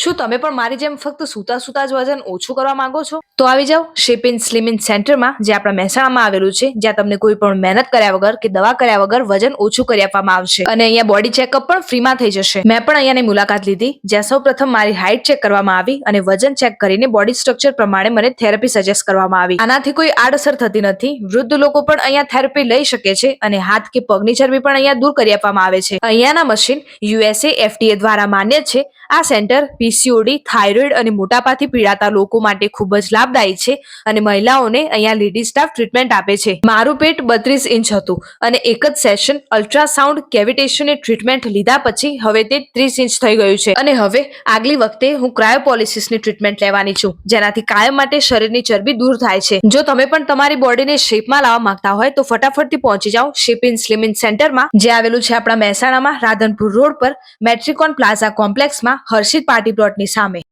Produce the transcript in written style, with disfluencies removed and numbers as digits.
શું તમે પણ મારી જેમ ફક્ત સૂતા સૂતા જ વજન ઓછું કરવા માંગો છો? તો આવી જાઓ શેપ ઇન સ્લિમ ઇન સેન્ટરમાં, જે આપણા મહેસાણામાં આવેલું છે, જ્યાં તમને કોઈ પણ મહેનત કર્યા વગર કે દવા કર્યા વગર વજન ઓછું કરી આપવામાં આવશે અને અહીંયા બોડી ચેકઅપ પણ ફ્રીમાં થઈ જશે. મેં પણ અહીંયાની મુલાકાત લીધી, જ્યાં સૌ પ્રથમ મારી હાઇટ ચેક કરવામાં આવી અને વજન ચેક કરીને બોડી સ્ટ્રક્ચર પ્રમાણે મને થેરપી સજેસ્ટ કરવામાં આવી. આનાથી કોઈ આડઅસર થતી નથી. વૃદ્ધ લોકો પણ અહીંયા થેરપી લઈ શકે છે અને હાથ કે પગની ચરબી પણ અહીંયા દૂર કરી આપવામાં આવે છે. અહીંયાના મશીન યુએસએ FDA દ્વારા માન્ય છે. આ સેન્ટર પીસીઓડી, થાઇરોઇડ અને મોટાપાથી પીડાતા લોકો માટે ખૂબ જ લાભદાયી છે અને મહિલાઓને અહીંયા લેડી સ્ટાફ ટ્રીટમેન્ટ આપે છે. મારું પેટ 32 ઇંચ હતું અને એક જ સેશન અલ્ટ્રાસાઉન્ડ કેવિટેશનની ટ્રીટમેન્ટ લીધા પછી હવે તે 30 ઇંચ થઈ ગયું છે અને હવે આગલી વખતે હું ક્રાયોપોલિસિસની ટ્રીટમેન્ટ લેવાની છું, જેનાથી કાયમ માટે શરીરની ચરબી દૂર થાય છે. જો તમે પણ તમારી બોડીને શેપમાં લાવવા માંગતા હોય તો ફટાફટથી પહોંચી જાઓ શેપ ઇન સ્લિમ ઇન સેન્ટરમાં, જે આવેલું છે આપણા મહેસાણામાં રાધનપુર રોડ પર મેટ્રિકોન પ્લાઝા કોમ્પ્લેક્સમાં, હર્ષિત પાર્ટી પ્લોટની સામે.